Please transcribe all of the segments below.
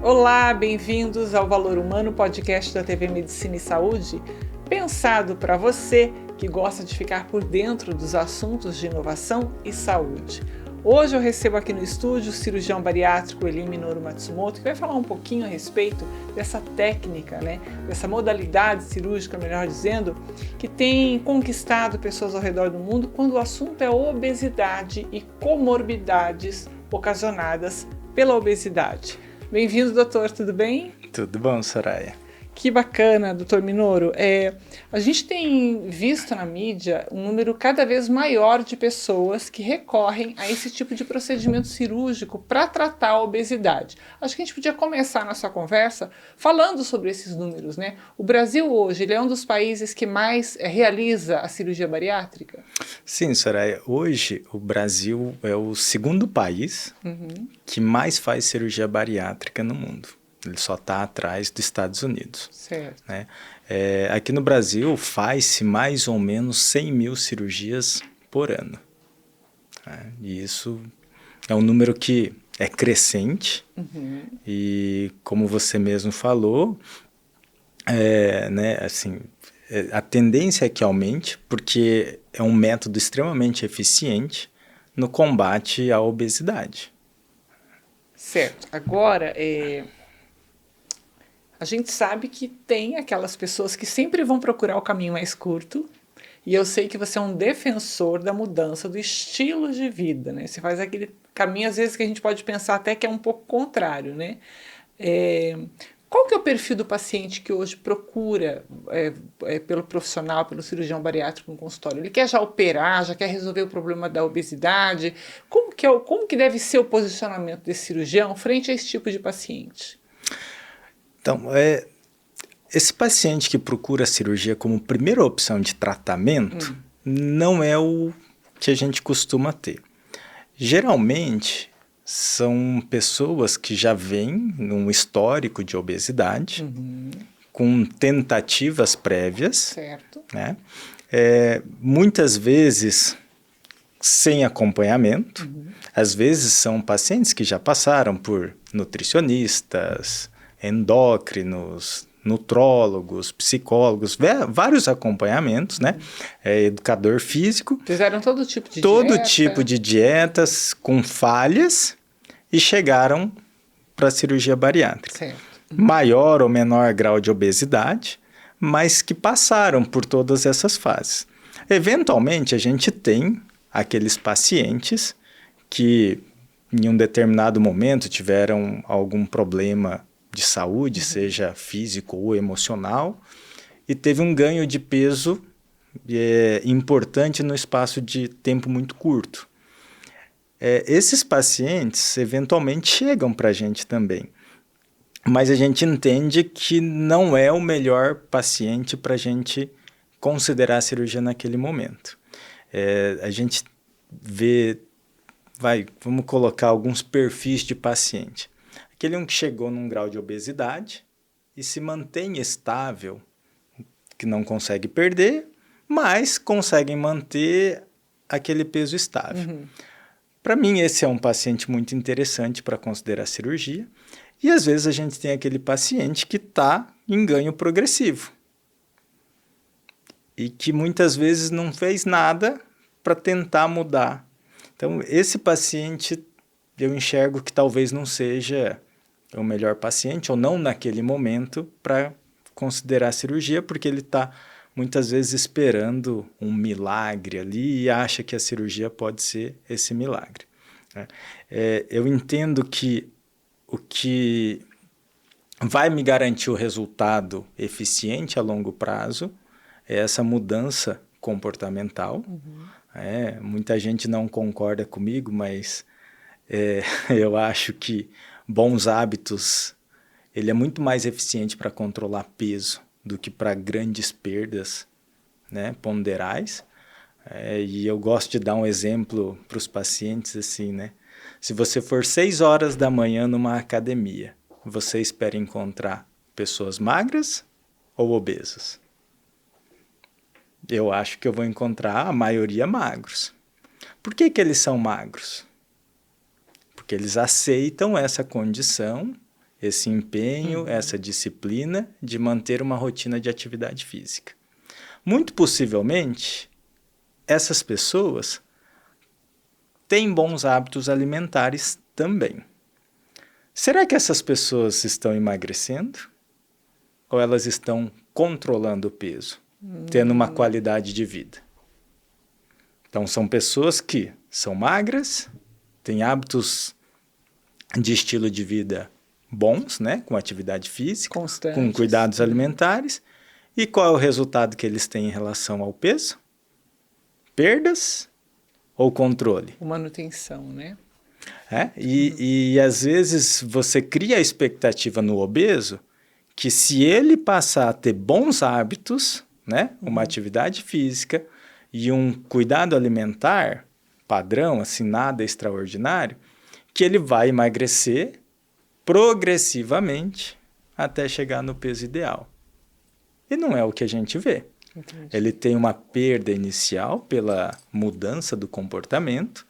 Olá, bem-vindos ao Valor Humano, podcast da TV Medicina e Saúde, pensado para você que gosta de ficar por dentro dos assuntos de inovação e saúde. Hoje eu recebo aqui no estúdio o cirurgião bariátrico Eli Minoru Matsumoto, que vai falar um pouquinho a respeito dessa técnica, dessa modalidade cirúrgica, melhor dizendo, que tem conquistado pessoas ao redor do mundo quando o assunto é obesidade e comorbidades ocasionadas pela obesidade. Bem-vindo, doutor, tudo bem? Tudo bom, Soraya. Que bacana, doutor Minoru. A gente tem visto na mídia um número cada vez maior de pessoas que recorrem a esse tipo de procedimento cirúrgico para tratar a obesidade. Acho que a gente podia começar a nossa conversa falando sobre esses números, né? O Brasil hoje ele é um dos países que mais realiza a cirurgia bariátrica? Sim, Soraya. Hoje o Brasil é o segundo país que mais faz cirurgia bariátrica no mundo. Ele só está atrás dos Estados Unidos. Certo. Né? Aqui no Brasil faz-se mais ou menos 100 mil cirurgias por ano. Né? E isso é um número que é crescente e, como você mesmo falou, a tendência é que aumente porque é um método extremamente eficiente no combate à obesidade. Certo. Agora, a gente sabe que tem aquelas pessoas que sempre vão procurar o caminho mais curto, e eu sei que você é um defensor da mudança do estilo de vida, né? Você faz aquele caminho, às vezes, que a gente pode pensar até que é um pouco contrário, né? Qual que é o perfil do paciente que hoje procura pelo profissional, pelo cirurgião bariátrico no consultório? Ele quer já operar, já quer resolver o problema da obesidade? Como que deve ser o posicionamento desse cirurgião frente a esse tipo de paciente? Então, esse paciente que procura a cirurgia como primeira opção de tratamento não é o que a gente costuma ter. Geralmente, são pessoas que já vêm num histórico de obesidade, com tentativas prévias, Certo. né? Muitas vezes sem acompanhamento. Às vezes são pacientes que já passaram por nutricionistas, endócrinos, nutrólogos, psicólogos, vários acompanhamentos, né? Educador físico. Fizeram todo tipo de todo dieta. tipo de dietas com falhas e chegaram para a cirurgia bariátrica. Certo. Maior ou menor grau de obesidade, mas que passaram por todas essas fases. Eventualmente, a gente tem aqueles pacientes que em um determinado momento tiveram algum problema de saúde, seja físico ou emocional, e teve um ganho de peso importante no espaço de tempo muito curto. Esses pacientes eventualmente chegam para a gente também, mas a gente entende que não é o melhor paciente para a gente considerar a cirurgia naquele momento. A gente vê, vamos colocar alguns perfis de paciente. Aquele um que chegou num grau de obesidade e se mantém estável, que não consegue perder, mas conseguem manter aquele peso estável. Para mim, esse é um paciente muito interessante para considerar cirurgia. E às vezes a gente tem aquele paciente que está em ganho progressivo e que muitas vezes não fez nada para tentar mudar. Então, esse paciente eu enxergo que talvez não seja o melhor paciente, ou não naquele momento, para considerar a cirurgia, porque ele está muitas vezes esperando um milagre ali e acha que a cirurgia pode ser esse milagre. Eu entendo que o que vai me garantir o resultado eficiente a longo prazo é essa mudança comportamental. Muita gente não concorda comigo, mas eu acho que bons hábitos, ele é muito mais eficiente para controlar peso do que para grandes perdas, né, ponderais. E eu gosto de dar um exemplo para os pacientes assim, né? Se você for 6 horas da manhã numa academia, você espera encontrar pessoas magras ou obesas? Eu acho que eu vou encontrar a maioria magros. Por que eles são magros? Porque eles aceitam essa condição esse empenho, essa disciplina de manter uma rotina de atividade física. Muito possivelmente, essas pessoas têm bons hábitos alimentares também. Será que essas pessoas estão emagrecendo? Ou elas estão controlando o peso, tendo uma qualidade de vida? Então, são pessoas que são magras, têm hábitos de estilo de vida bons, né? Com atividade física, Constantes. com cuidados alimentares. E qual é o resultado que eles têm em relação ao peso? Perdas ou controle? Manutenção, né? E às vezes você cria a expectativa no obeso que se ele passar a ter bons hábitos, né? Uma atividade física e um cuidado alimentar padrão, assim, nada extraordinário, que ele vai emagrecer progressivamente até chegar no peso ideal. E não é o que a gente vê. Entendi. Ele tem uma perda inicial pela mudança do comportamento,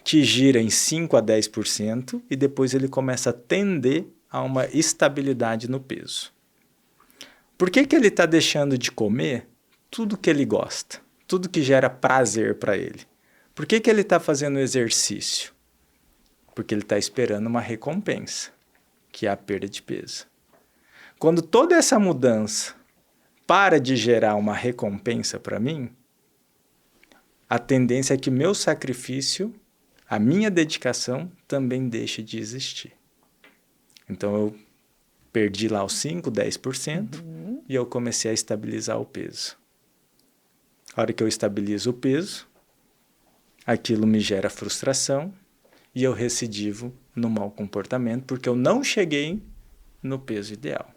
que gira em 5 a 10%, e depois ele começa a tender a uma estabilidade no peso. Por que ele está deixando de comer tudo que ele gosta, tudo que gera prazer para ele? Por que ele está fazendo exercício? Porque ele está esperando uma recompensa, que é a perda de peso. Quando toda essa mudança para de gerar uma recompensa para mim, a tendência é que meu sacrifício, a minha dedicação, também deixe de existir. Então eu perdi lá os 5, 10% e eu comecei a estabilizar o peso. A hora que eu estabilizo o peso, aquilo me gera frustração e eu recidivo no mau comportamento porque eu não cheguei no peso ideal.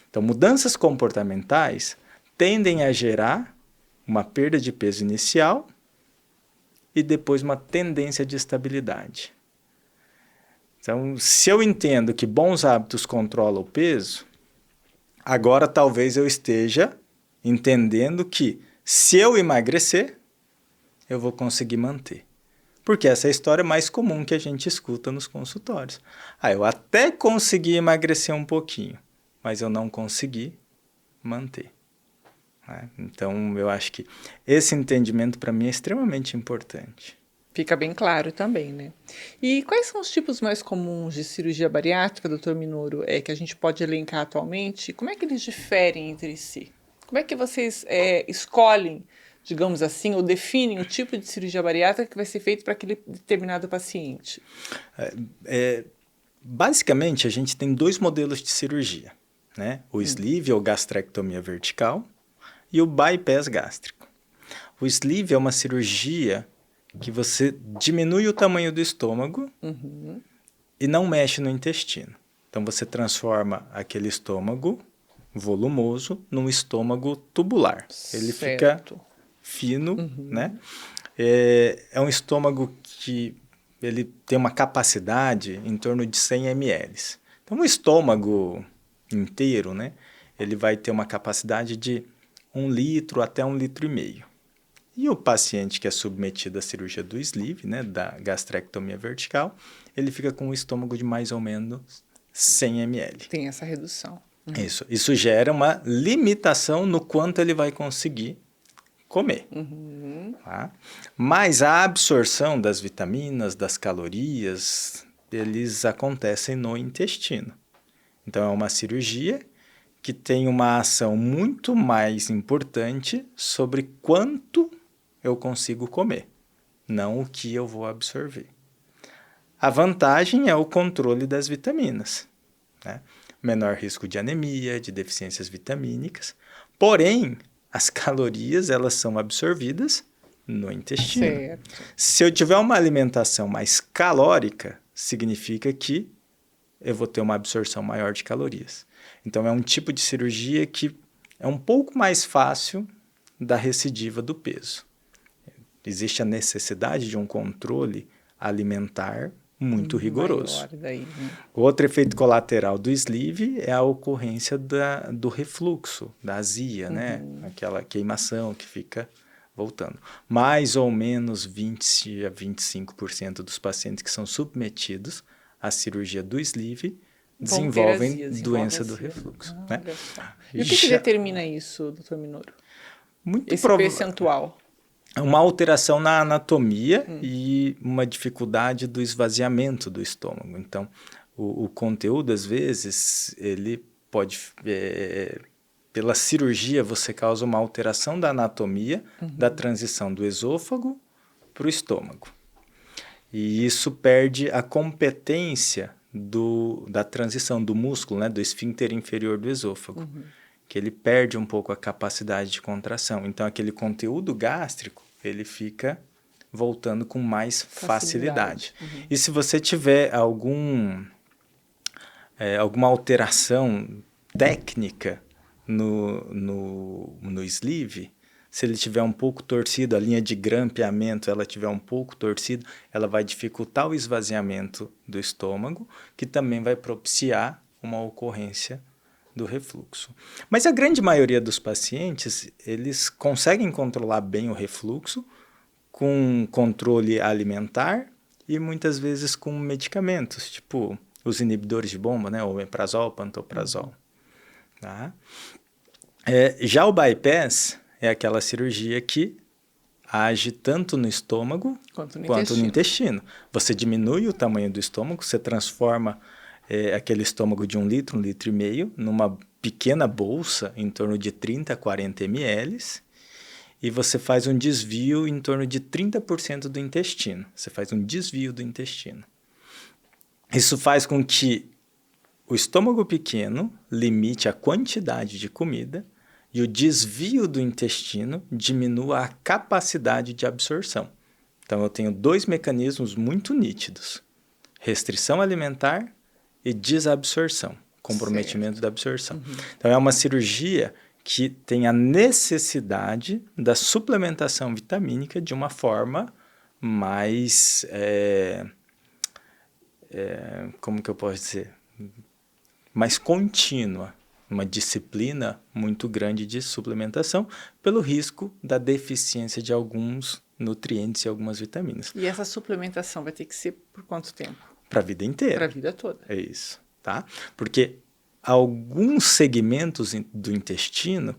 Então, mudanças comportamentais tendem a gerar uma perda de peso inicial e depois uma tendência de estabilidade. Então, se eu entendo que bons hábitos controlam o peso, agora talvez eu esteja entendendo que se eu emagrecer, eu vou conseguir manter. Porque essa é a história mais comum que a gente escuta nos consultórios. Eu até consegui emagrecer um pouquinho, mas eu não consegui manter. Então, eu acho que esse entendimento para mim é extremamente importante. Fica bem claro também, né? E quais são os tipos mais comuns de cirurgia bariátrica, doutor Minoro, que a gente pode elencar atualmente? Como é que eles diferem entre si? Como é que vocês escolhem, digamos assim, ou definem o tipo de cirurgia bariátrica que vai ser feito para aquele determinado paciente? Basicamente, a gente tem 2 modelos de cirurgia, né? O sleeve, ou gastrectomia vertical, e o bypass gástrico. O sleeve é uma cirurgia que você diminui o tamanho do estômago e não mexe no intestino. Então, você transforma aquele estômago volumoso num estômago tubular. Ele fica fino, né? É um estômago que ele tem uma capacidade em torno de 100 ml. Então, o estômago inteiro, né? Ele vai ter uma capacidade de 1 litro até 1,5 litro. E o paciente que é submetido à cirurgia do sleeve, né, da gastrectomia vertical, ele fica com um estômago de mais ou menos 100 ml. Tem essa redução. Isso gera uma limitação no quanto ele vai conseguir comer. Tá? Mas a absorção das vitaminas, das calorias, eles acontecem no intestino. Então, é uma cirurgia que tem uma ação muito mais importante sobre quanto eu consigo comer, não o que eu vou absorver. A vantagem é o controle das vitaminas, né? Menor risco de anemia, de deficiências vitamínicas, porém, as calorias elas são absorvidas no intestino. Certo. Se eu tiver uma alimentação mais calórica, significa que eu vou ter uma absorção maior de calorias. Então, é um tipo de cirurgia que é um pouco mais fácil da recidiva do peso. Existe a necessidade de um controle alimentar muito rigoroso. Daí, né? Outro efeito colateral do sleeve é a ocorrência do refluxo, da azia, né? Aquela queimação que fica voltando. Mais ou menos 20 a 25% dos pacientes que são submetidos à cirurgia do sleeve desenvolvem azia, doença do azia. refluxo. Né? Olha só. E o que determina isso, doutor Minoro? Esse percentual? Uma alteração na anatomia e uma dificuldade do esvaziamento do estômago. Então, o conteúdo, às vezes, ele pode... pela cirurgia, você causa uma alteração da anatomia, da transição do esôfago para o estômago. E isso perde a competência da transição do músculo, né, do esfíncter inferior do esôfago, que ele perde um pouco a capacidade de contração. Então, aquele conteúdo gástrico, ele fica voltando com mais facilidade. E se você tiver alguma alteração técnica no sleeve, se ele tiver um pouco torcido, a linha de grampeamento ela tiver um pouco torcida, ela vai dificultar o esvaziamento do estômago, que também vai propiciar uma ocorrência do refluxo. Mas a grande maioria dos pacientes, eles conseguem controlar bem o refluxo com controle alimentar e muitas vezes com medicamentos, tipo os inibidores de bomba, né? O omeprazol, pantoprazol. Tá? Já o bypass é aquela cirurgia que age tanto no estômago quanto no intestino. Você diminui o tamanho do estômago, você transforma aquele estômago de 1 litro, 1,5 litro, numa pequena bolsa em torno de 30 a 40 ml e você faz um desvio em torno de 30% do intestino. Você faz um desvio do intestino. Isso faz com que o estômago pequeno limite a quantidade de comida e o desvio do intestino diminua a capacidade de absorção. Então, eu tenho 2 mecanismos muito nítidos: restrição alimentar e desabsorção, comprometimento da absorção. Então, é uma cirurgia que tem a necessidade da suplementação vitamínica de uma forma mais... como que eu posso dizer? Mais contínua. Uma disciplina muito grande de suplementação pelo risco da deficiência de alguns nutrientes e algumas vitaminas. E essa suplementação vai ter que ser por quanto tempo? Para a vida inteira. Para a vida toda. É isso, tá? Porque alguns segmentos do intestino,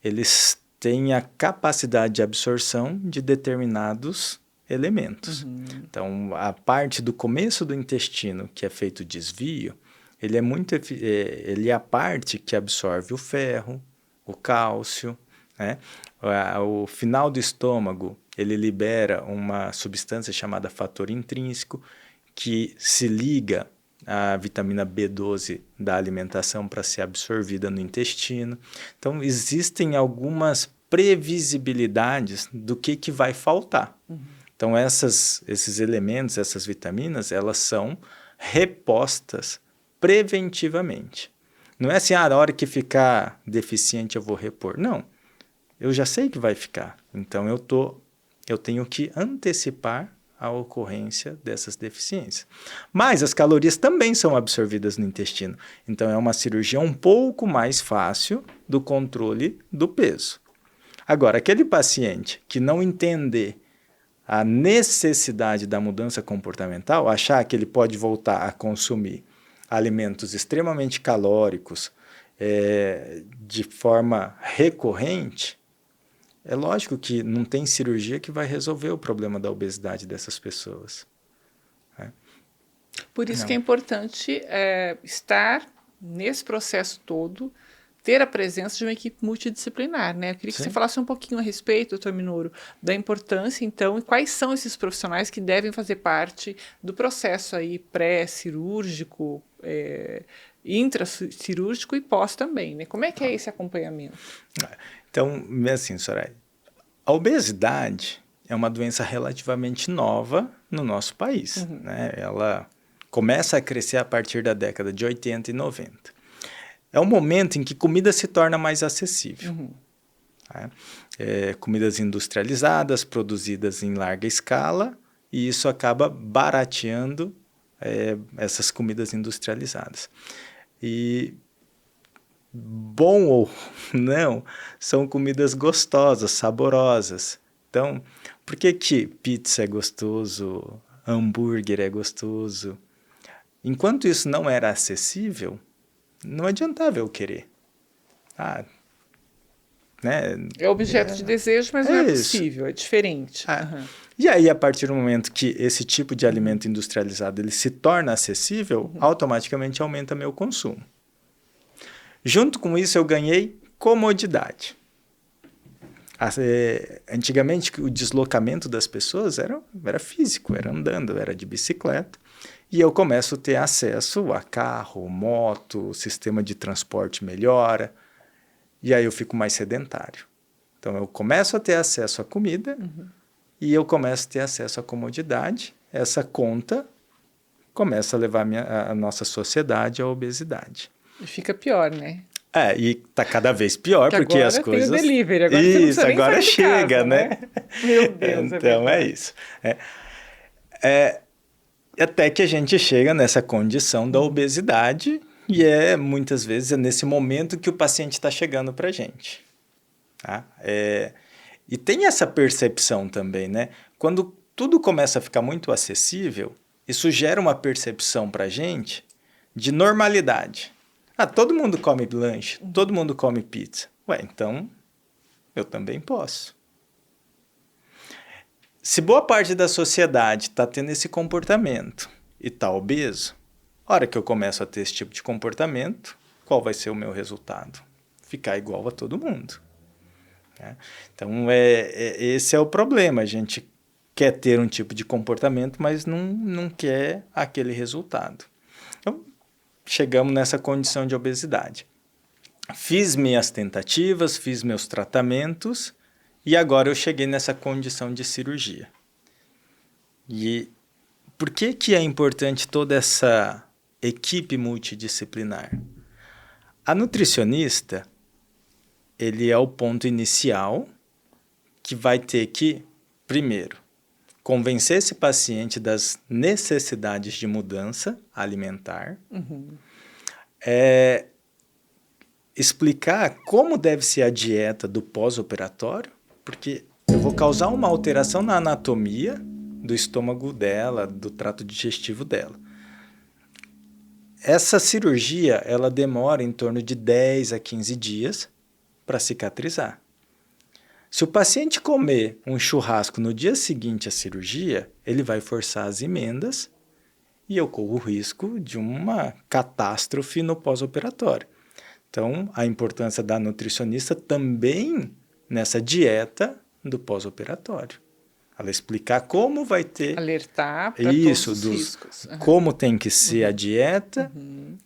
eles têm a capacidade de absorção de determinados elementos. Então, a parte do começo do intestino que é feito desvio, ele é a parte que absorve o ferro, o cálcio, né? O final do estômago, ele libera uma substância chamada fator intrínseco, que se liga à vitamina B12 da alimentação para ser absorvida no intestino. Então, existem algumas previsibilidades do que vai faltar. Então, esses elementos, essas vitaminas, elas são repostas preventivamente. Não é assim, na hora que ficar deficiente eu vou repor. Não, eu já sei que vai ficar. Então, eu tenho que antecipar a ocorrência dessas deficiências. Mas as calorias também são absorvidas no intestino. Então, é uma cirurgia um pouco mais fácil do controle do peso. Agora, aquele paciente que não entender a necessidade da mudança comportamental, achar que ele pode voltar a consumir alimentos extremamente calóricos de forma recorrente, é lógico que não tem cirurgia que vai resolver o problema da obesidade dessas pessoas. Por isso que é importante estar nesse processo todo, ter a presença de uma equipe multidisciplinar, né? Eu queria que você falasse um pouquinho a respeito, doutor Minoro, da importância, então, e quais são esses profissionais que devem fazer parte do processo aí pré-cirúrgico, intracirúrgico e pós também, né? Como é que é esse acompanhamento? Então, assim, Soraya, a obesidade é uma doença relativamente nova no nosso país, né? Ela começa a crescer a partir da década de 80 e 90. É um momento em que comida se torna mais acessível. Tá? Comidas industrializadas, produzidas em larga escala, e isso acaba barateando essas comidas industrializadas. E, bom ou não, são comidas gostosas, saborosas. Então, por que pizza é gostoso, hambúrguer é gostoso? enquanto isso não era acessível, não adiantava eu querer. Né? É objeto de desejo, mas não é possível, é diferente. E aí, a partir do momento que esse tipo de alimento industrializado ele se torna acessível, automaticamente aumenta meu consumo. Junto com isso, eu ganhei comodidade. Antigamente, o deslocamento das pessoas era físico, era andando, era de bicicleta. E eu começo a ter acesso a carro, moto, o sistema de transporte melhora. E aí eu fico mais sedentário. Então, eu começo a ter acesso à comida e eu começo a ter acesso à comodidade. Essa conta começa a levar a nossa sociedade à obesidade. E fica pior, né? E tá cada vez pior, que porque as coisas... Agora tem o delivery, agora isso, você não precisa nem agora sair de chega, casa, né? Meu Deus, então é isso. Até que a gente chega nessa condição da obesidade e muitas vezes é nesse momento que o paciente está chegando para a gente. Tá? E tem essa percepção também, né? Quando tudo começa a ficar muito acessível, isso gera uma percepção para a gente de normalidade. Todo mundo come lanche, todo mundo come pizza. Então eu também posso. Se boa parte da sociedade está tendo esse comportamento e está obeso, a hora que eu começo a ter esse tipo de comportamento, qual vai ser o meu resultado? Ficar igual a todo mundo. Então, esse é o problema. A gente quer ter um tipo de comportamento, mas não quer aquele resultado. Então, chegamos nessa condição de obesidade. Fiz minhas tentativas, fiz meus tratamentos e agora eu cheguei nessa condição de cirurgia. E por que é importante toda essa equipe multidisciplinar? A nutricionista, ele é o ponto inicial que vai ter que, primeiro, convencer esse paciente das necessidades de mudança alimentar, explicar como deve ser a dieta do pós-operatório, porque eu vou causar uma alteração na anatomia do estômago dela, do trato digestivo dela. Essa cirurgia, ela demora em torno de 10 a 15 dias para cicatrizar. Se o paciente comer um churrasco no dia seguinte à cirurgia, ele vai forçar as emendas e eu corro o risco de uma catástrofe no pós-operatório. Então, a importância da nutricionista também nessa dieta do pós-operatório. Ela explicar como vai ter... Alertar para todos os riscos. Como tem que ser a dieta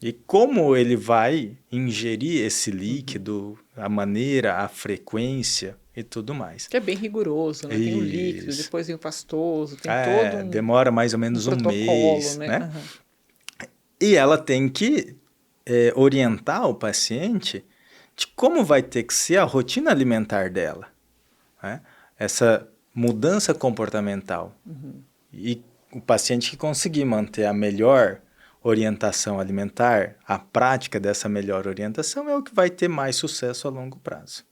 e como ele vai ingerir esse líquido, a maneira, a frequência e tudo mais. Que é bem rigoroso, né? Tem o líquido, depois vem o pastoso, tem todo demora mais ou menos um mês, né? E ela tem que orientar o paciente de como vai ter que ser a rotina alimentar dela. Né? Essa mudança comportamental. E o paciente que conseguir manter a melhor orientação alimentar, a prática dessa melhor orientação é o que vai ter mais sucesso a longo prazo.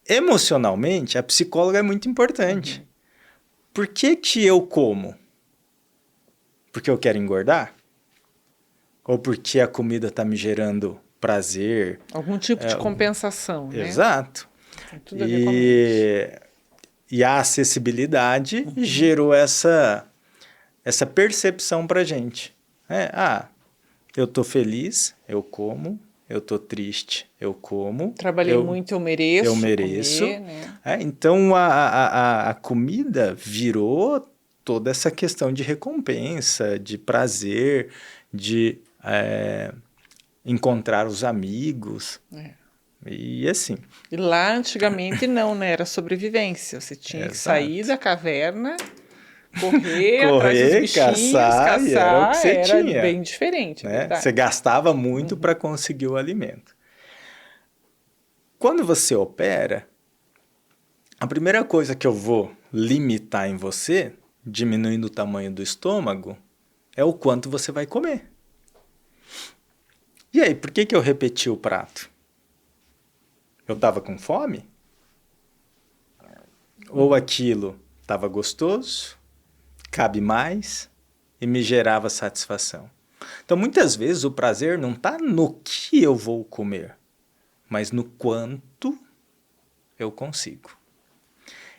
Emocionalmente, a psicóloga é muito importante. Por que eu como? Porque eu quero engordar? Ou porque a comida está me gerando prazer? Algum tipo de compensação, né? Exato. Tem tudo a ver com a mente. E a acessibilidade gerou essa percepção para a gente. Eu estou feliz, eu como. Eu estou triste, eu como. Trabalhei muito, eu mereço. Eu mereço. Comer, né? Então, a comida virou toda essa questão de recompensa, de prazer, de encontrar os amigos. E assim. E lá, antigamente, não, né? Era sobrevivência. Você tinha que sair da caverna, correr atrás dos bichinhos, caçar, era o que você era tinha. Bem diferente, né? Você gastava muito para conseguir o alimento. Quando você opera, a primeira coisa que eu vou limitar em você, diminuindo o tamanho do estômago, é o quanto você vai comer. E aí, por que eu repeti o prato? Eu estava com fome? Ou aquilo estava gostoso, cabe mais e me gerava satisfação? Então, muitas vezes, o prazer não está no que eu vou comer, mas no quanto eu consigo.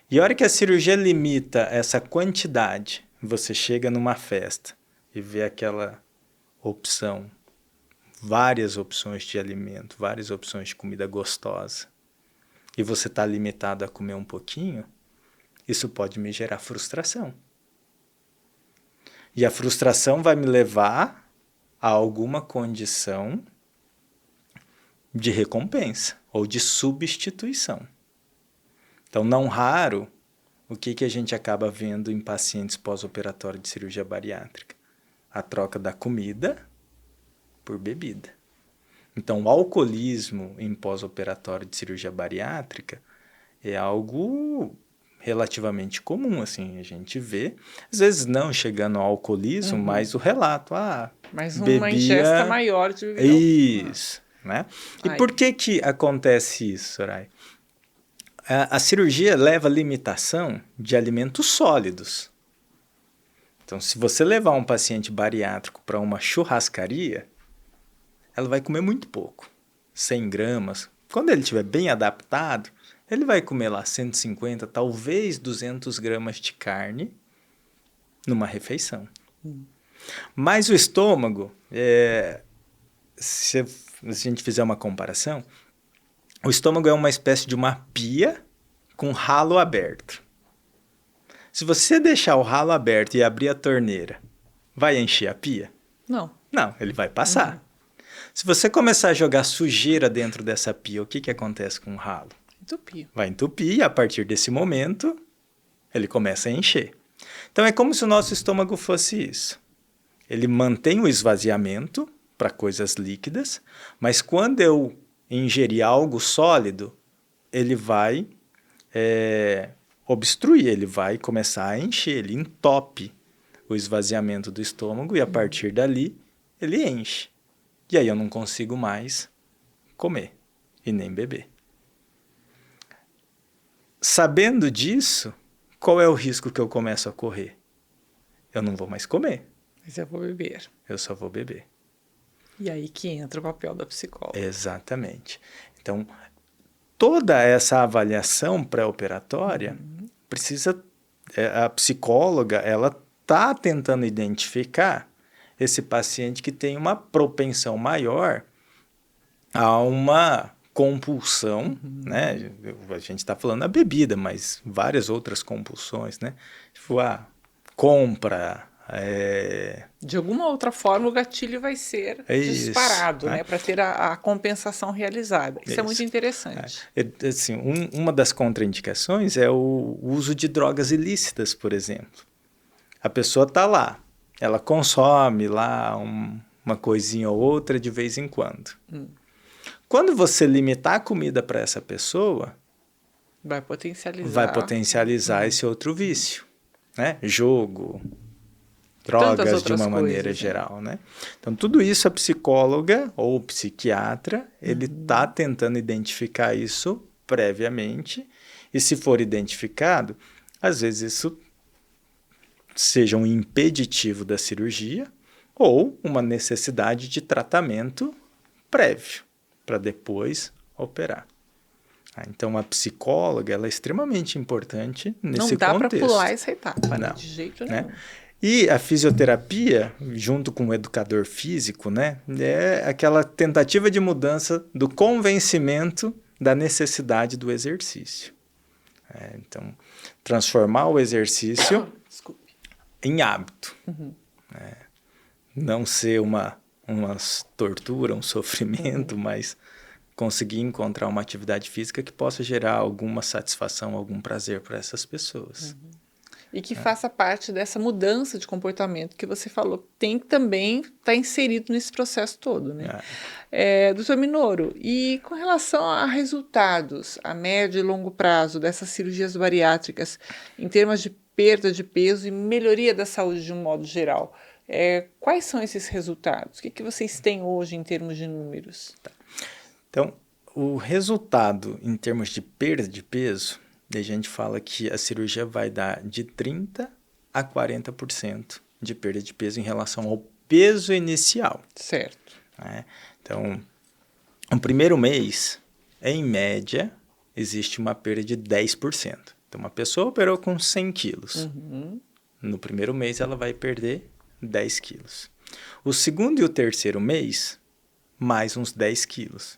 E a hora que a cirurgia limita essa quantidade, você chega numa festa e vê aquela opção, várias opções de alimento, várias opções de comida gostosa, e você está limitado a comer um pouquinho, isso pode me gerar frustração. E a frustração vai me levar a alguma condição de recompensa ou de substituição. Então, não raro, o que a gente acaba vendo em pacientes pós-operatórios de cirurgia bariátrica? A troca da comida por bebida. Então, o alcoolismo em pós-operatório de cirurgia bariátrica é algo relativamente comum, assim, a gente vê. Às vezes não chegando ao alcoolismo, mas o relato, mas bebia... uma ingesta maior de bebida. Isso, né? E por que acontece isso, Soraya? A cirurgia leva limitação de alimentos sólidos. Então, se você levar um paciente bariátrico para uma churrascaria, ela vai comer muito pouco, 100 gramas. Quando ele estiver bem adaptado, ele vai comer lá 150, talvez 200 gramas de carne numa refeição. Mas o estômago, se a gente fizer uma comparação, o estômago é uma espécie de uma pia com ralo aberto. Se você deixar o ralo aberto e abrir a torneira, vai encher a pia? Não. Não, ele vai passar. Se você começar a jogar sujeira dentro dessa pia, o que acontece com o ralo? Entupir. Vai entupir e a partir desse momento ele começa a encher. Então é como se o nosso estômago fosse isso. Ele mantém o esvaziamento para coisas líquidas, mas quando eu ingerir algo sólido, ele vai obstruir, ele vai começar a encher, ele entope o esvaziamento do estômago e a partir dali ele enche. E aí eu não consigo mais comer e nem beber. Sabendo disso, qual é o risco que eu começo a correr? Eu não vou mais comer. Mas eu vou beber. Eu só vou beber. E aí que entra o papel da psicóloga. Exatamente. Então, toda essa avaliação pré-operatória precisa... A psicóloga, ela está tentando identificar esse paciente que tem uma propensão maior a uma compulsão, né? A gente está falando da bebida, mas várias outras compulsões, né? Tipo, compra... De alguma outra forma, o gatilho vai ser disparado, né? Para ter a compensação realizada. Isso é muito interessante. Assim, uma das contraindicações é o uso de drogas ilícitas, por exemplo. A pessoa está lá, ela consome lá uma coisinha ou outra de vez em quando. Quando você limitar a comida para essa pessoa, vai potencializar esse outro vício, né? Jogo, drogas de uma maneira geral, né? Então, tudo isso a psicóloga ou o psiquiatra, ele está tentando identificar isso previamente e se for identificado, às vezes isso seja um impeditivo da cirurgia ou uma necessidade de tratamento prévio para depois operar. Então, a psicóloga ela é extremamente importante nesse contexto. Não dá para pular essa etapa, não, de jeito nenhum. Né? E a fisioterapia, junto com o educador físico, né, é aquela tentativa de mudança do convencimento da necessidade do exercício. Então, transformar o exercício em hábito. Não ser uma tortura, um sofrimento, mas conseguir encontrar uma atividade física que possa gerar alguma satisfação, algum prazer para essas pessoas. E que faça parte dessa mudança de comportamento que você falou, que tem que também estar inserido nesse processo todo, né? Doutor Minoro, e com relação a resultados a médio e longo prazo dessas cirurgias bariátricas, em termos de perda de peso e melhoria da saúde de um modo geral, quais são esses resultados? O que vocês têm hoje em termos de números? Então, o resultado em termos de perda de peso, a gente fala que a cirurgia vai dar de 30% a 40% de perda de peso em relação ao peso inicial. Certo. Né? Então, no primeiro mês, em média, existe uma perda de 10%. Então, uma pessoa operou com 100 quilos. No primeiro mês, ela vai perder 10 quilos. O segundo e o terceiro mês, mais uns 10 quilos.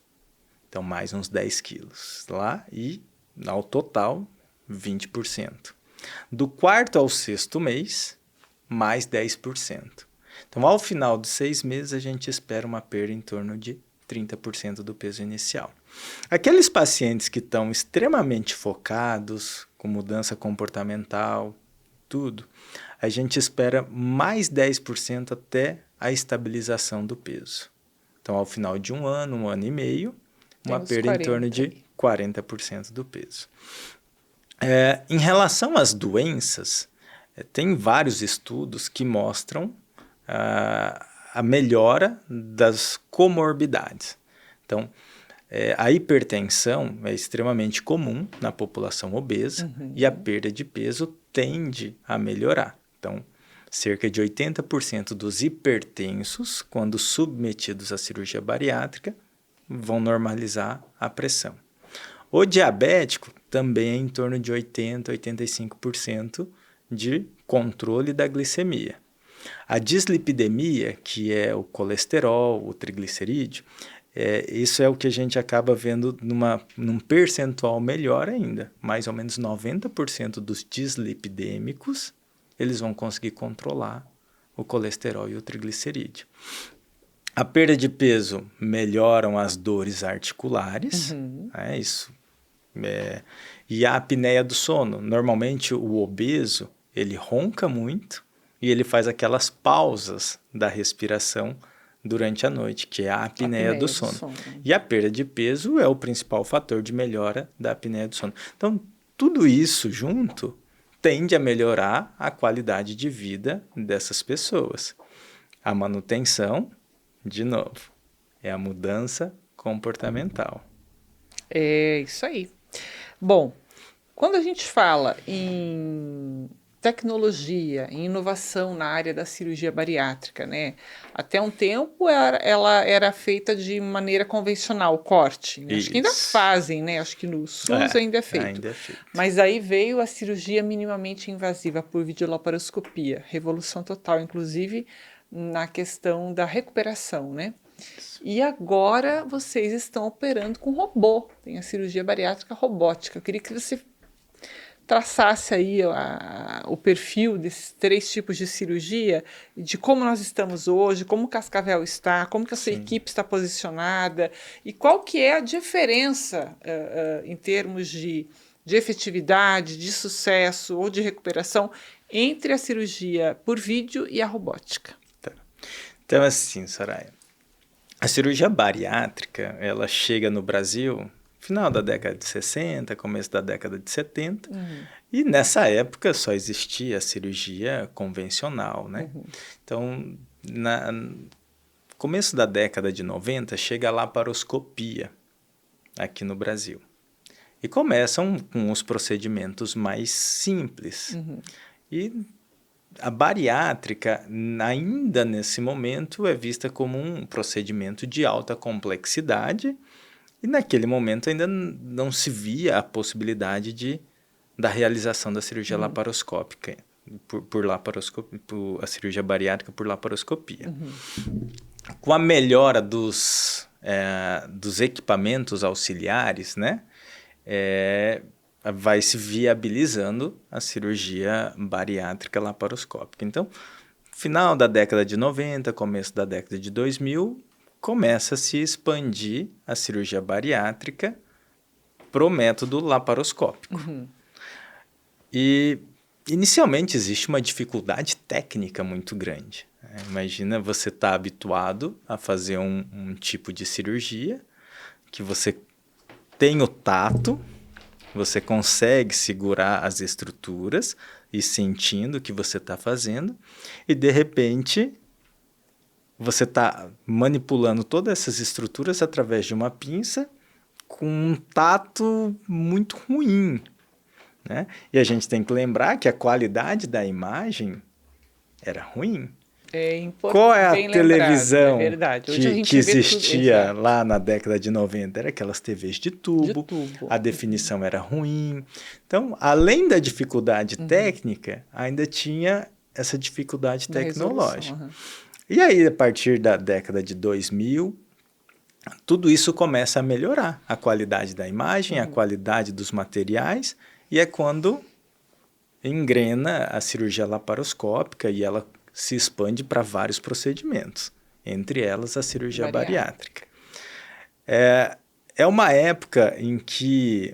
Então, mais uns 10 quilos lá e, ao total, 20%. Do quarto ao sexto mês, mais 10%. Então, ao final de 6 meses, a gente espera uma perda em torno de 30% do peso inicial. Aqueles pacientes que estão extremamente focados, com mudança comportamental, tudo, a gente espera mais 10% até a estabilização do peso. Então, ao final de um ano e meio, uma perda em torno de 40% do peso. Em relação às doenças, tem vários estudos que mostram a melhora das comorbidades. Então, a hipertensão é extremamente comum na população obesa e a perda de peso tende a melhorar. Então, cerca de 80% dos hipertensos, quando submetidos à cirurgia bariátrica, vão normalizar a pressão. O diabético também é em torno de 80% a 85% de controle da glicemia. A dislipidemia, que é o colesterol, o triglicerídeo, isso é o que a gente acaba vendo num percentual melhor ainda. Mais ou menos 90% dos dislipidêmicos, eles vão conseguir controlar o colesterol e o triglicerídeo. A perda de peso melhoram as dores articulares, e a apneia do sono. Normalmente o obeso, ele ronca muito e ele faz aquelas pausas da respiração durante a noite, que é a apneia do sono. E a perda de peso é o principal fator de melhora da apneia do sono. Então, tudo isso junto tende a melhorar a qualidade de vida dessas pessoas. A manutenção, de novo, é a mudança comportamental. É isso aí. Bom, quando a gente fala em tecnologia, em inovação na área da cirurgia bariátrica, né? Até um tempo ela era feita de maneira convencional, corte. Né? Acho que ainda fazem, né? Acho que no SUS ainda é feito. Ainda é feito. Mas aí veio a cirurgia minimamente invasiva por videolaparoscopia, revolução total, inclusive na questão da recuperação, né? E agora vocês estão operando com robô, tem a cirurgia bariátrica robótica. Eu queria que você traçasse aí o perfil desses 3 tipos de cirurgia, de como nós estamos hoje, como o Cascavel está, como que a sua equipe está posicionada e qual que é a diferença em termos de efetividade, de sucesso ou de recuperação entre a cirurgia por vídeo e a robótica. Tá. Então, assim, Soraya, a cirurgia bariátrica, ela chega no Brasil final da década de 60, começo da década de 70, e nessa época só existia a cirurgia convencional, né? Então, no começo da década de 90, chega a laparoscopia aqui no Brasil. E começam com os procedimentos mais simples. E a bariátrica, ainda nesse momento, é vista como um procedimento de alta complexidade. E naquele momento ainda não se via a possibilidade da realização da cirurgia laparoscópica, a cirurgia bariátrica por laparoscopia. Com a melhora dos equipamentos auxiliares, né, vai se viabilizando a cirurgia bariátrica laparoscópica. Então, final da década de 90, começo da década de 2000, começa a se expandir a cirurgia bariátrica para o método laparoscópico. E, inicialmente, existe uma dificuldade técnica muito grande. Imagina você estar habituado a fazer um tipo de cirurgia que você tem o tato, você consegue segurar as estruturas e sentindo o que você está fazendo, e, de repente, você está manipulando todas essas estruturas através de uma pinça com um tato muito ruim, né? E a gente tem que lembrar que a qualidade da imagem era ruim. Qual é a bem televisão lembrado, é verdade. Hoje a gente que vê tudo, existia exato, lá na década de 90? Era aquelas TVs de de tubo, tubo. a definição era ruim. Então, além da dificuldade técnica, ainda tinha essa dificuldade Da resolução. tecnológica. E aí, a partir da década de 2000, tudo isso começa a melhorar. A qualidade da imagem, a qualidade dos materiais, e é quando engrena a cirurgia laparoscópica e ela se expande para vários procedimentos, entre elas a cirurgia bariátrica. É uma época em que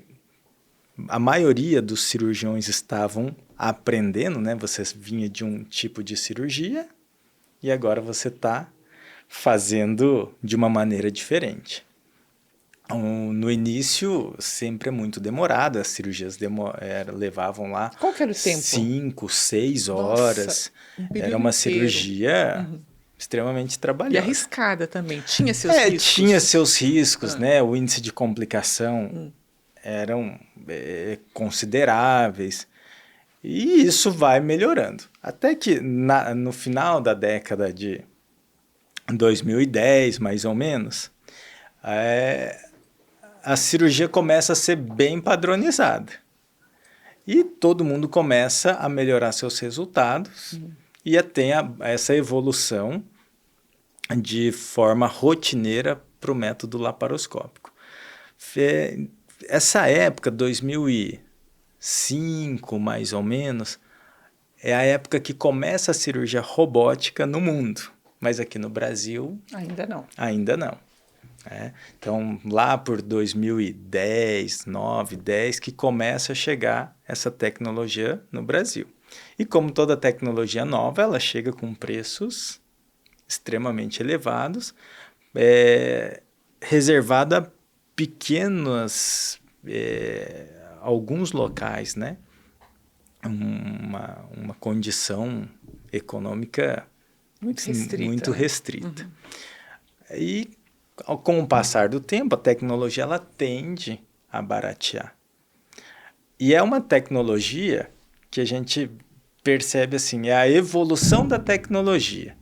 a maioria dos cirurgiões estavam aprendendo, né? Você vinha de um tipo de cirurgia e agora você está fazendo de uma maneira diferente. No início, sempre é muito demorado, as cirurgias levavam lá Qual que era o tempo? 5, 6 horas. Um período Era uma inteiro. cirurgia extremamente E trabalhosa. arriscada também. Tinha seus riscos. Tinha seus riscos, né? O índice de complicação eram consideráveis. E isso vai melhorando. Até que no final da década de 2010, mais ou menos, a cirurgia começa a ser bem padronizada. E todo mundo começa a melhorar seus resultados e a ter essa evolução de forma rotineira para o método laparoscópico. Essa época, 2005 mais ou menos, é a época que começa a cirurgia robótica no mundo. Mas aqui no Brasil... Ainda não. Ainda não. Então, lá por 2010, 9, 10, que começa a chegar essa tecnologia no Brasil. E como toda tecnologia nova, ela chega com preços extremamente elevados, reservada a pequenos, alguns locais, né? Uma condição econômica muito restrita. E com o passar do tempo, a tecnologia ela tende a baratear. E é uma tecnologia que a gente percebe assim, é a evolução da tecnologia.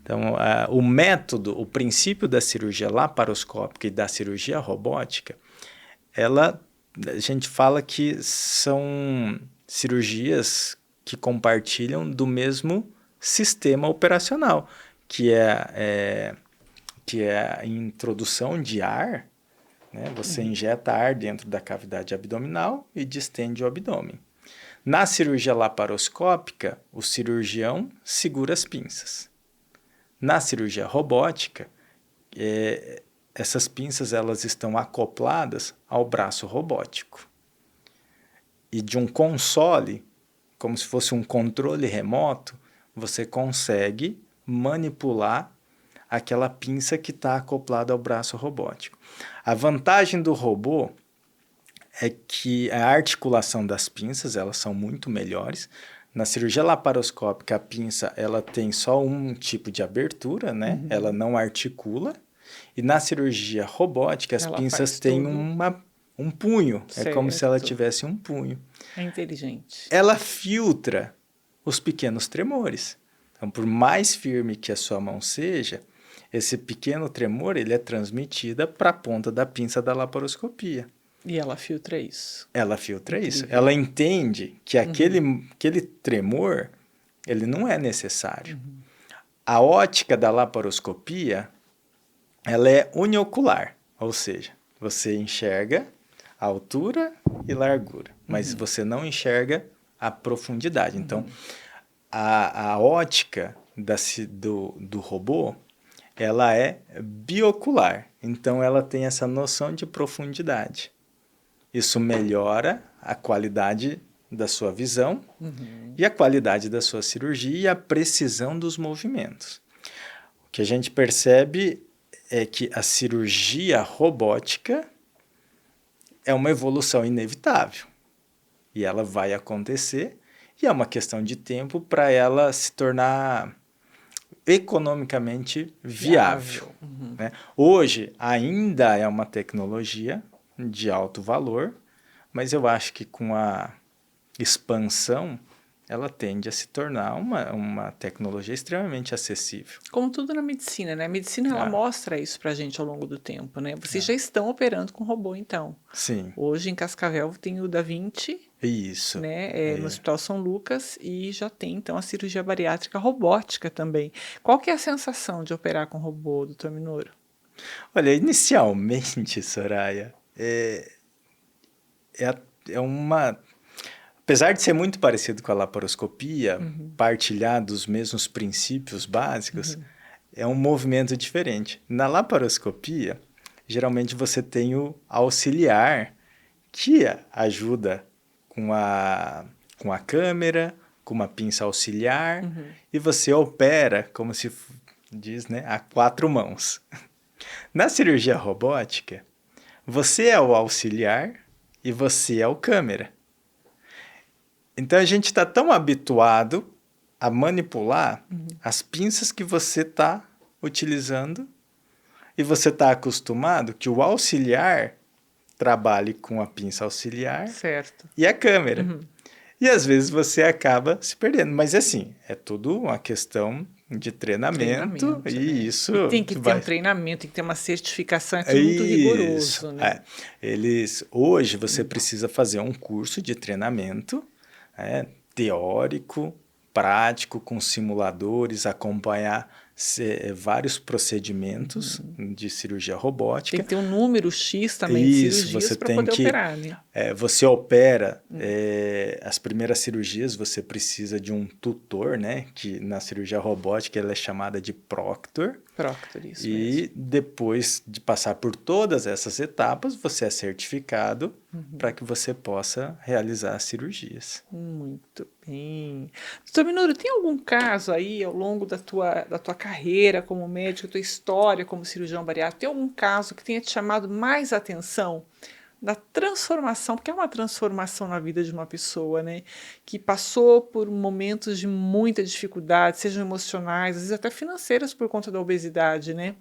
Então, o método, o princípio da cirurgia laparoscópica e da cirurgia robótica, a gente fala que são cirurgias que compartilham do mesmo sistema operacional, que é a introdução de ar, né? Você injeta ar dentro da cavidade abdominal e distende o abdômen. Na cirurgia laparoscópica, o cirurgião segura as pinças. Na cirurgia robótica, essas pinças elas estão acopladas ao braço robótico. E de um console, como se fosse um controle remoto, você consegue manipular aquela pinça que está acoplada ao braço robótico. A vantagem do robô é que a articulação das pinças, elas são muito melhores. Na cirurgia laparoscópica, a pinça ela tem só um tipo de abertura, né? Ela não articula. E na cirurgia robótica, as pinças têm um punho. Certo. É como se ela tivesse um punho. É inteligente. Ela filtra os pequenos tremores. Então, por mais firme que a sua mão seja, esse pequeno tremor ele é transmitido para a ponta da pinça da laparoscopia. E ela filtra isso. Ela filtra isso. Ela entende que aquele tremor ele não é necessário. A ótica da laparoscopia ela é uniocular, ou seja, você enxerga a altura e largura, mas você não enxerga a profundidade. Então, a ótica do robô ela é biocular, então ela tem essa noção de profundidade. Isso melhora a qualidade da sua visão e a qualidade da sua cirurgia e a precisão dos movimentos. O que a gente percebe é que a cirurgia robótica é uma evolução inevitável e ela vai acontecer e é uma questão de tempo para ela se tornar economicamente viável. Né? Hoje ainda é uma tecnologia de alto valor, mas eu acho que com a expansão ela tende a se tornar uma tecnologia extremamente acessível. Como tudo na medicina, né? A medicina ela mostra isso pra gente ao longo do tempo, né? Vocês já estão operando com robô, então. Sim. Hoje em Cascavel tem o Da Vinci, Isso. né? No Hospital São Lucas, e já tem então a cirurgia bariátrica robótica também. Qual que é a sensação de operar com robô, doutor Minoro? Olha, inicialmente, Soraya, é uma... Apesar de ser muito parecido com a laparoscopia, partilhar dos mesmos princípios básicos, é um movimento diferente. Na laparoscopia, geralmente você tem o auxiliar que ajuda com a câmera, com uma pinça auxiliar, e você opera, como se diz, né, a 4 mãos. Na cirurgia robótica, você é o auxiliar e você é o câmera. Então a gente está tão habituado a manipular as pinças que você está utilizando e você está acostumado que o auxiliar trabalhe com a pinça auxiliar e a câmera. E às vezes você acaba se perdendo. Mas assim, é tudo uma questão de treinamento e né? isso... E tem que ter um treinamento, tem que ter uma certificação, é tudo muito rigoroso, né? Hoje você precisa fazer um curso de treinamento teórico, prático, com simuladores, acompanhar vários procedimentos de cirurgia robótica. Tem que ter um número X também de cirurgias para poder operar, né? Você opera as primeiras cirurgias, você precisa de um tutor, né? Que na cirurgia robótica ela é chamada de proctor. Proctor, isso mesmo. E depois de passar por todas essas etapas, você é certificado para que você possa realizar as cirurgias. Muito bem. Doutor Minoro, tem algum caso aí ao longo da tua carreira como médico, tua história como cirurgião bariátrico, tem algum caso que tenha te chamado mais atenção da transformação, porque é uma transformação na vida de uma pessoa, né, que passou por momentos de muita dificuldade, sejam emocionais, às vezes até financeiras por conta da obesidade, né,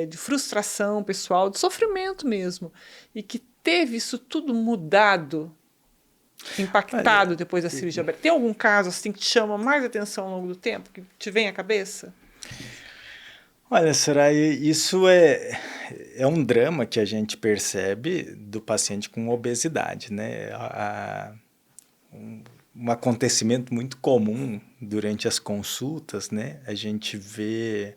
de frustração pessoal, de sofrimento mesmo, e que teve isso tudo mudado, impactado depois da cirurgia. Tem algum caso assim que te chama mais atenção ao longo do tempo, que te vem à cabeça? Olha, Soraya, isso é um drama que a gente percebe do paciente com obesidade, né? Um acontecimento muito comum durante as consultas, né? A gente vê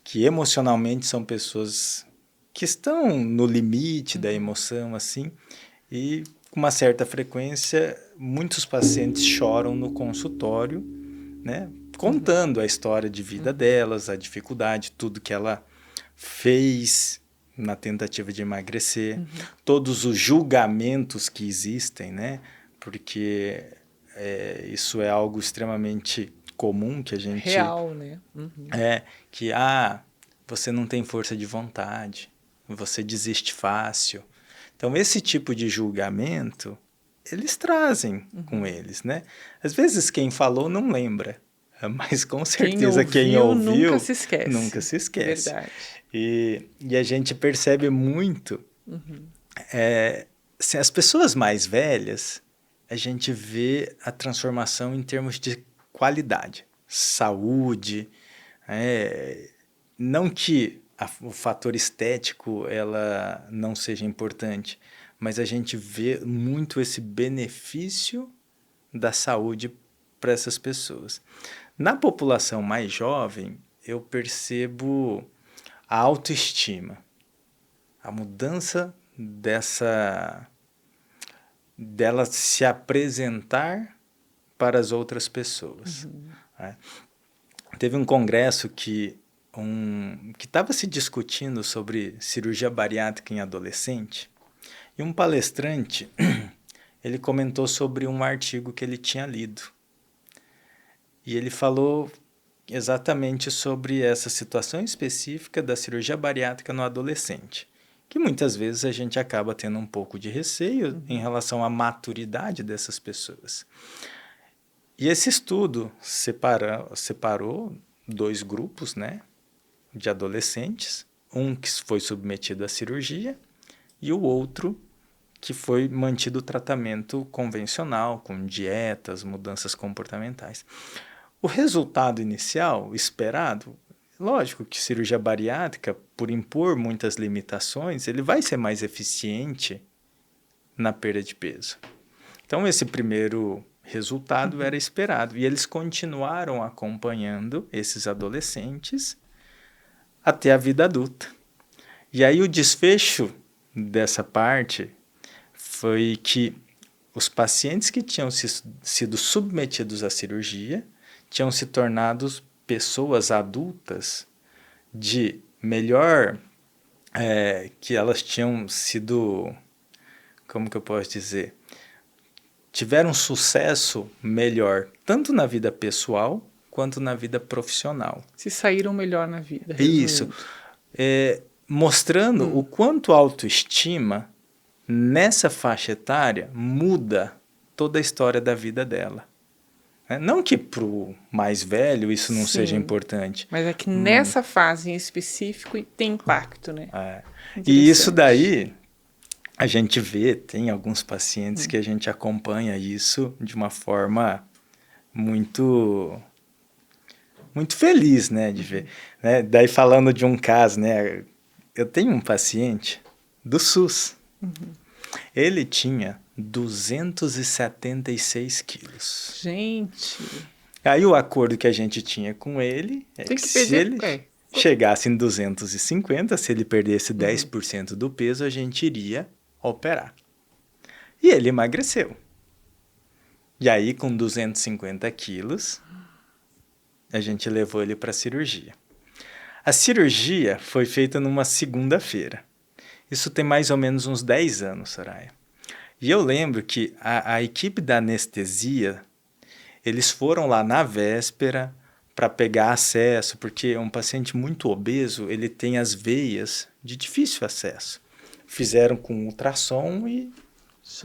que emocionalmente são pessoas que estão no limite da emoção, assim, e com uma certa frequência, muitos pacientes choram no consultório, né? Contando a história de vida delas, a dificuldade, tudo que ela fez na tentativa de emagrecer, todos os julgamentos que existem, né? Porque isso é algo extremamente comum que a gente... Real, né? Que você não tem força de vontade, você desiste fácil. Então, esse tipo de julgamento, eles trazem com eles, né? Às vezes, quem falou não lembra, mas com certeza quem ouviu nunca se esquece. Nunca se esquece. Verdade. E a gente percebe muito... assim, as pessoas mais velhas, a gente vê a transformação em termos de qualidade, saúde, não que o fator estético ela não seja importante, mas a gente vê muito esse benefício da saúde para essas pessoas. Na população mais jovem, eu percebo a autoestima, a mudança dela se apresentar para as outras pessoas. Teve um congresso que estava se discutindo sobre cirurgia bariátrica em adolescente, e um palestrante ele comentou sobre um artigo que ele tinha lido. E ele falou exatamente sobre essa situação específica da cirurgia bariátrica no adolescente, que muitas vezes a gente acaba tendo um pouco de receio em relação à maturidade dessas pessoas. E esse estudo separou 2 grupos, né, de adolescentes, um que foi submetido à cirurgia e o outro que foi mantido o tratamento convencional, com dietas, mudanças comportamentais. O resultado inicial, esperado, lógico que cirurgia bariátrica, por impor muitas limitações, ele vai ser mais eficiente na perda de peso. Então, esse primeiro resultado era esperado. E eles continuaram acompanhando esses adolescentes até a vida adulta. E aí o desfecho dessa parte foi que os pacientes que tinham sido submetidos à cirurgia tinham se tornado pessoas adultas de melhor... que elas tinham sido... Como que eu posso dizer? Tiveram sucesso melhor, tanto na vida pessoal quanto na vida profissional. Se saíram melhor na vida. Isso. Mostrando o quanto a autoestima, nessa faixa etária, muda toda a história da vida dela. Não que para o mais velho isso não seja importante. Mas é que nessa fase em específico tem impacto, né? E isso daí... A gente vê, tem alguns pacientes que a gente acompanha isso de uma forma muito feliz, né, de ver. Né? Daí falando de um caso, né, eu tenho um paciente do SUS. Ele tinha 276 quilos. Gente! Aí o acordo que a gente tinha com ele é que se ele chegasse em 250, se ele perdesse 10% do peso, a gente iria operar. E ele emagreceu. E aí, com 250 quilos, a gente levou ele para a cirurgia. A cirurgia foi feita numa segunda-feira. Isso tem mais ou menos uns 10 anos, Soraya. E eu lembro que a equipe da anestesia, eles foram lá na véspera para pegar acesso, porque um paciente muito obeso, ele tem as veias de difícil acesso. Fizeram com ultrassom e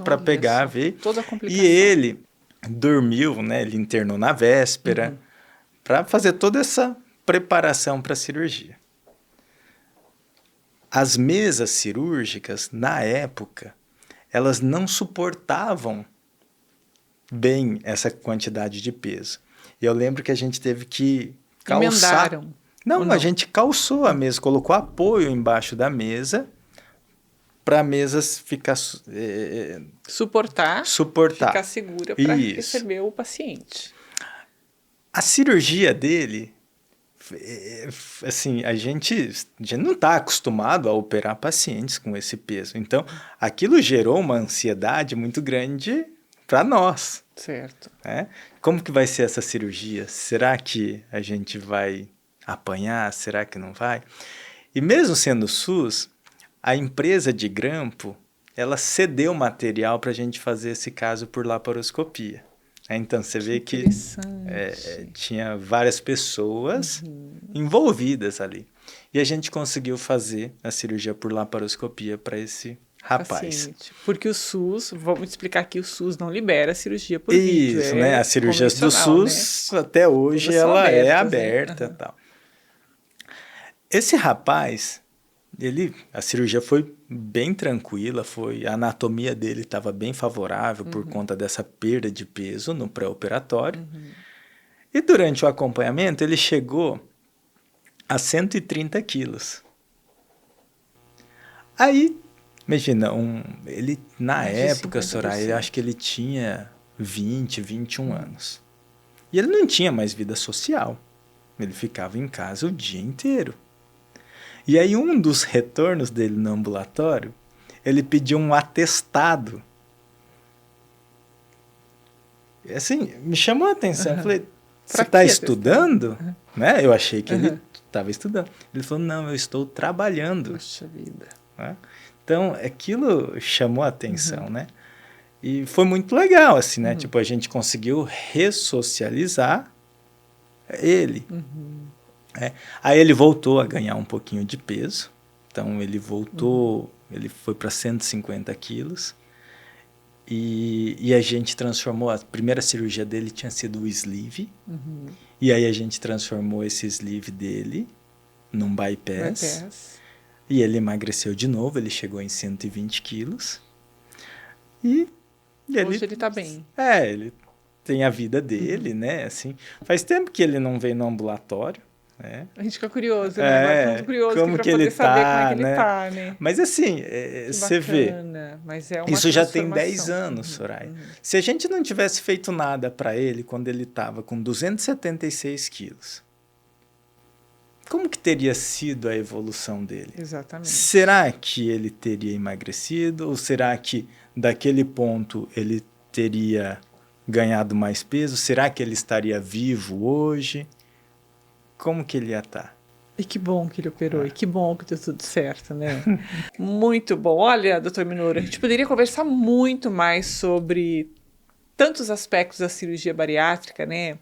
para pegar a veia. Toda a complicação. E ele dormiu, né? Ele internou na véspera para fazer toda essa preparação para a cirurgia. As mesas cirúrgicas, na época, elas não suportavam bem essa quantidade de peso. E eu lembro que a gente teve que calçar. Emendaram. Não, a gente calçou a mesa, colocou apoio embaixo da mesa para a mesa ficar... Suportar. Ficar segura para receber o paciente. A cirurgia dele, assim, a gente não está acostumado a operar pacientes com esse peso. Então, aquilo gerou uma ansiedade muito grande para nós. Certo. Né? Como que vai ser essa cirurgia? Será que a gente vai apanhar? Será que não vai? E mesmo sendo SUS, a empresa de grampo, ela cedeu material para a gente fazer esse caso por laparoscopia. Então, você vê que tinha várias pessoas envolvidas ali. E a gente conseguiu fazer a cirurgia por laparoscopia para esse rapaz. Paciente. Porque o SUS, vamos explicar aqui, o SUS não libera a cirurgia por vídeo. Isso, né? A cirurgia do SUS, né? Até hoje, ela é aberta. Né? Tal. Esse rapaz... a cirurgia foi bem tranquila, a anatomia dele estava bem favorável por conta dessa perda de peso no pré-operatório. E durante o acompanhamento, ele chegou a 130 quilos. Aí, imagina, ele na época, Soraya, eu acho que ele tinha 21 anos. E ele não tinha mais vida social. Ele ficava em casa o dia inteiro. E aí, um dos retornos dele no ambulatório, ele pediu um atestado. E assim, me chamou a atenção. Eu falei, você está estudando? Né? Eu achei que ele estava estudando. Ele falou, não, eu estou trabalhando. Poxa vida. Né? Então, aquilo chamou a atenção, né? E foi muito legal, assim, né? Tipo, a gente conseguiu ressocializar ele. Aí ele voltou a ganhar um pouquinho de peso. Então, ele voltou, ele foi para 150 quilos. E a gente transformou, a primeira cirurgia dele tinha sido o sleeve. E aí a gente transformou esse sleeve dele num bypass. E ele emagreceu de novo, ele chegou em 120 quilos. E hoje ele tá bem. Ele tem a vida dele, né? Assim, faz tempo que ele não vem no ambulatório, né? A gente fica curioso, né? Agora estamos curiosos como para que poder ele saber tá, como é que ele né? tá, né? Mas assim, você vê, Mas é uma isso já tem 10 transformação. anos, Soraya. Se a gente não tivesse feito nada para ele quando ele estava com 276 quilos, como que teria sido a evolução dele? Exatamente. Será que ele teria emagrecido? Ou será que daquele ponto ele teria ganhado mais peso? Será que ele estaria vivo hoje? Como que ele ia estar? E que bom que ele operou, e que bom que deu tudo certo, né? Muito bom. Olha, doutor Minoro, a gente poderia conversar muito mais sobre tantos aspectos da cirurgia bariátrica, né?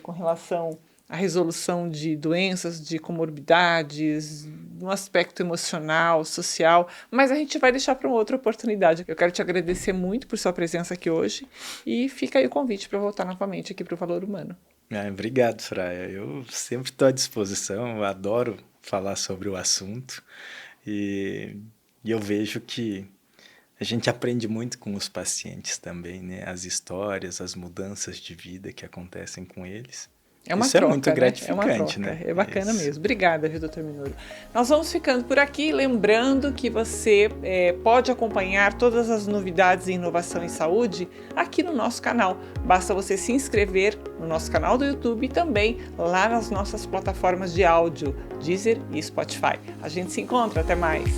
Com relação à resolução de doenças, de comorbidades, no aspecto emocional, social, mas a gente vai deixar para uma outra oportunidade. Eu quero te agradecer muito por sua presença aqui hoje e fica aí o convite para voltar novamente aqui para o Valor Humano. Obrigado, Soraya. Eu sempre estou à disposição, eu adoro falar sobre o assunto e eu vejo que a gente aprende muito com os pacientes também, né? As histórias, as mudanças de vida que acontecem com eles. É uma Isso troca, é muito gratificante, né? né? É bacana mesmo. Obrigada, viu, doutor Minoro? Nós vamos ficando por aqui, lembrando que você pode acompanhar todas as novidades em inovação e saúde aqui no nosso canal. Basta você se inscrever no nosso canal do YouTube e também lá nas nossas plataformas de áudio, Deezer e Spotify. A gente se encontra, até mais!